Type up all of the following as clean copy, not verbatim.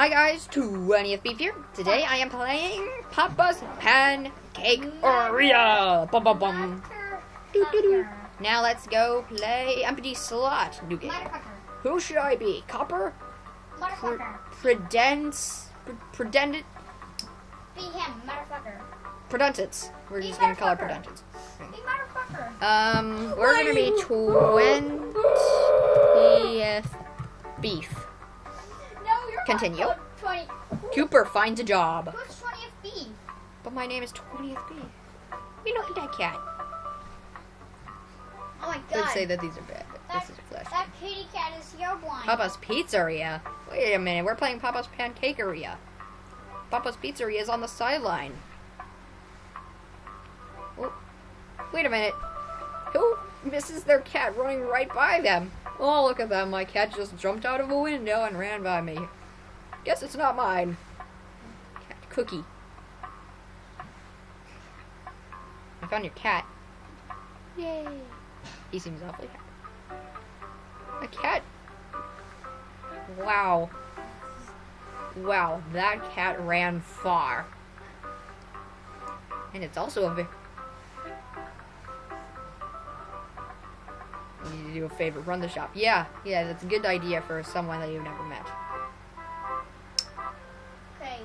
Hi guys, 20th Beef here. Today I am playing Papa's Pancakeria. Bum bum bum. Doo, doo, doo. Now let's go play empty slot. New game. Who should I be? Copper? Predendence? Be him, motherfucker. Predentance. We're just gonna call her Predentance. Be motherfucker. We're gonna be 20th Beef. Continue. Cooper finds a job. Who's 20th Beef? But my name is 20th Beef. We don't that cat. Oh my I'd god. say that these are bad, but this is a flash. That kitty cat is here blind. Papa's Pizzeria? Wait a minute, we're playing Papa's Pancakeria. Papa's Pizzeria is on the sideline. Oh, wait a minute. Who misses their cat running right by them? Oh, look at them. My cat just jumped out of a window and ran by me. Guess it's not mine. Cat Cookie. I found your cat. Yay. He seems awfully happy. A cat. Wow. Wow, that cat ran far. And it's also a You need to do a favor, run the shop. Yeah, that's a good idea for someone that you've never met. Okay.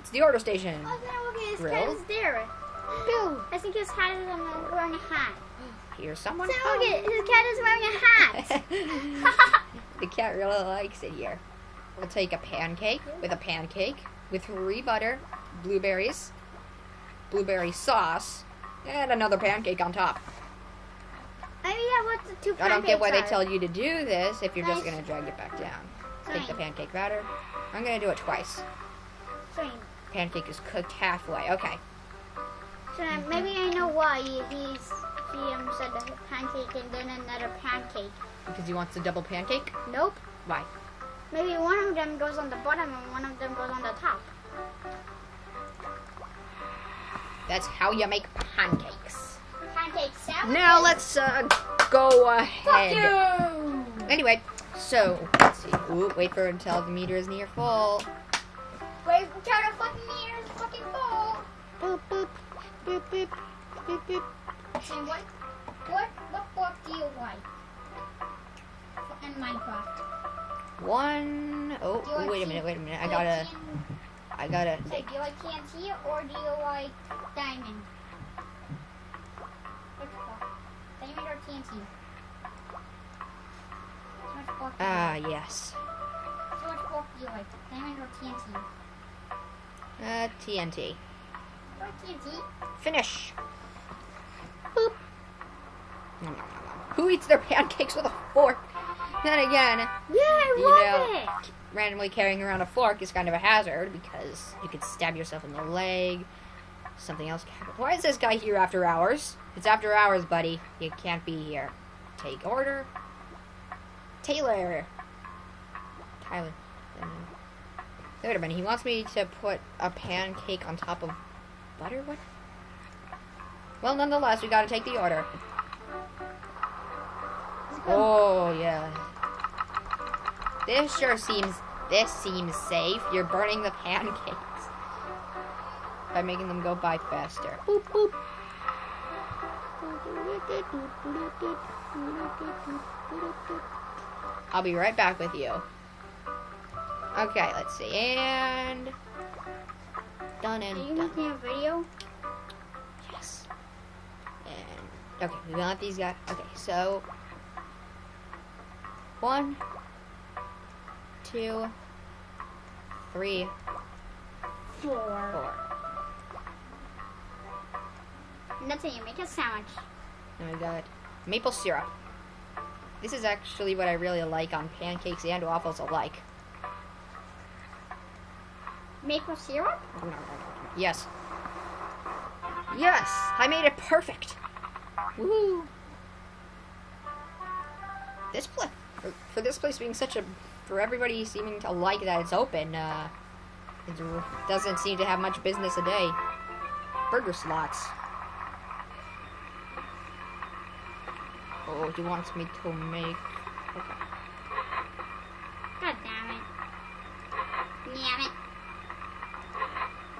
It's the order station. Oh, then look at his cat Grills? is there. Bill. I think his cat is wearing a hat. Here's someone. So look at his cat is wearing a hat. The cat really likes it here. We'll take a pancake with 3 butter, blueberries, blueberry sauce, and another pancake on top. Maybe I want the 2 pancakes. I don't get why they tell you to do this if you're just going to drag it back down. Take the Fine. pancake batter. I'm going to do it twice. Fine. Pancake is cooked halfway. Okay. So maybe I know why he said a pancake and then another pancake. Because he wants a double pancake? Nope. Why? Maybe one of them goes on the bottom and one of them goes on the top. That's how you make pancakes. Pancake salad. Now let's go ahead. Fuck you! Anyway, so let's see. Ooh, wait for until the meter is near full. Wait, count the fucking meter is fucking full. Boop boop boop boop boop boop. So what book do you like? In Minecraft. One. Oh, Do you like wait a minute. Do you I gotta. So do you like TNT or do you like diamond? Which book? Diamond or TNT? Which book do you like? Yes. So which book do you like? Diamond or TNT? TNT. Or TNT? Finish. Boop. Nom, nom, nom, nom. Who eats their pancakes with a fork? Then again, Yeah, I love it. randomly carrying around a fork is kind of a hazard because you could stab yourself in the leg. Something else can happen. Why is this guy here after hours? It's after hours, buddy. You can't be here. Take order. Tyler. Wait a minute. He wants me to put a pancake on top of butter? What? Well, nonetheless, we gotta take the order. Oh, yeah. This seems safe. You're burning the pancakes by making them go by faster. Boop, boop. I'll be right back with you. Okay, let's see. And done and Are you done. making a video? Yes. And okay, we want these guys. Okay, so 1, 2, 3, 4. And that's how you make a sandwich. And we got maple syrup. This is actually what I really like on pancakes and waffles alike. Maple syrup? Yes. Yes! I made it perfect! Woo! This place, for this place being for everybody seeming to like that it's open, it doesn't seem to have much business a day. Burger slots. Oh, he wants me to make... Okay. God damn it. Damn it.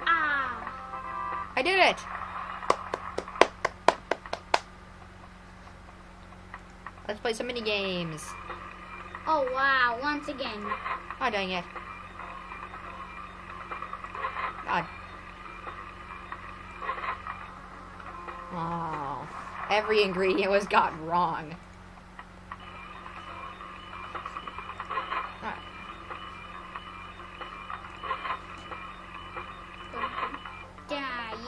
Ah. I did it! Let's play some mini games. Oh wow, once again. Oh, dang it. God. Oh. Every ingredient was got wrong. Alright.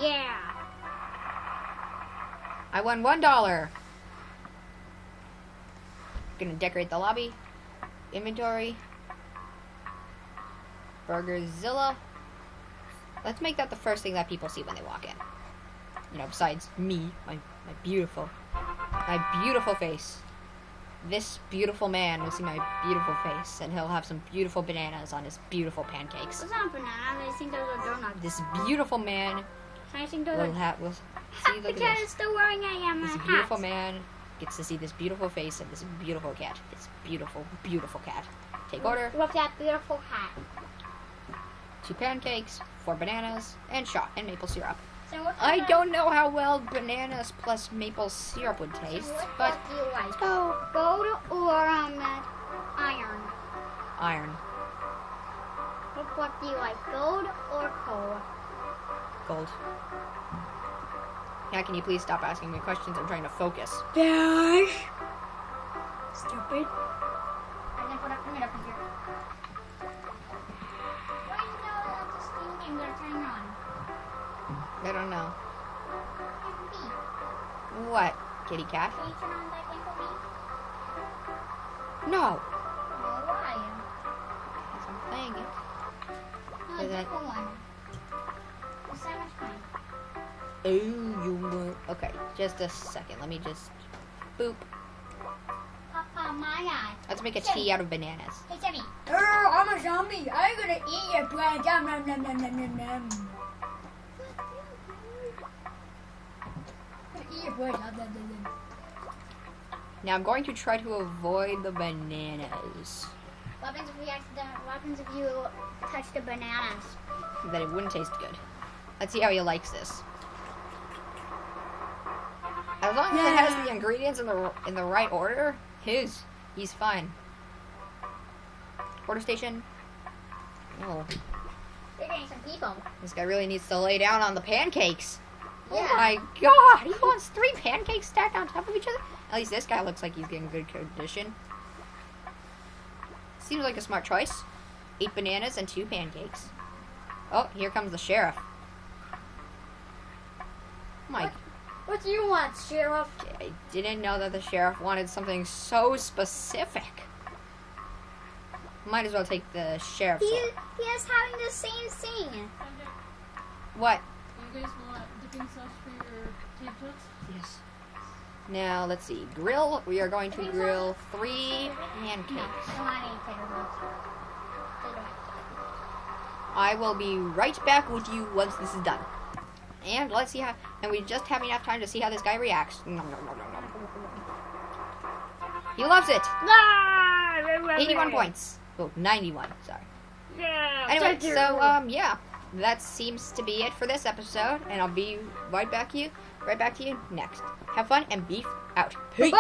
Yeah. I won $1. Gonna decorate the lobby. Inventory. Burgerzilla. Let's make that the first thing that people see when they walk in. You know, besides me, my beautiful face. This beautiful man will see my beautiful face, and he'll have some beautiful bananas on his beautiful pancakes. Those aren't bananas. I think those are donuts. This beautiful man I think those will are. have. Will see. Look The at cat this. is still wearing a This hat. beautiful man gets to see this beautiful face and this beautiful cat. This beautiful, beautiful cat. Take order. With that beautiful hat. 2 pancakes, 4 bananas, and maple syrup. So what I don't know how well bananas plus maple syrup would taste, but what do you like? oh, Gold or iron? iron, What do you like? Gold or coal? gold. Now, can you please stop asking me questions? I'm trying to focus. Dash. Stupid. I'm gonna put it up here. Why do you know that this thing I'm gonna turn on? I don't know. Me. What, kitty cat? Can you turn on that thing for me? No. No, why? Because I'm playing it. No, Is that- different one. It's so much fun. Oh, you were... Okay, just a second. Let me just... Boop. Papa, my eye. Let's make a tea out of bananas. Hey, Sammy. I'm a zombie. I'm gonna eat your brain. Nom, nom, nom, nom, nom, nom, nom. I'm gonna eat your brain. Nom, nom, nom, nom. Now, I'm going to try to avoid the bananas. What happens if you touch the bananas? That it wouldn't taste good. Let's see how he likes this. As long as it has the ingredients in the right order, he's fine. Order station. Oh, They're getting some people. this guy really needs to lay down on the pancakes. Yeah. Oh my god, he wants 3 pancakes stacked on top of each other? At least this guy looks like he's getting good condition. Seems like a smart choice. 8 bananas and 2 pancakes. Oh, here comes the sheriff. My, What do you want, Sheriff? I didn't know that the sheriff wanted something so specific. Might as well take the sheriff's He sword. is having the same thing. What? You guys want dipping sauce for your tape tots? Yes. Now, let's see. Grill. We are going to grill 3 pancakes. I don't want any potatoes. I will be right back with you once this is done. And let's see how... And we just have enough time to see how this guy reacts. Nom, nom, nom, nom, nom. He loves it! 81 points. Oh, 91. Sorry. Yeah. Anyway, so, yeah. That seems to be it for this episode. And I'll be right back to you next. Have fun and beef out. Peace! Bye.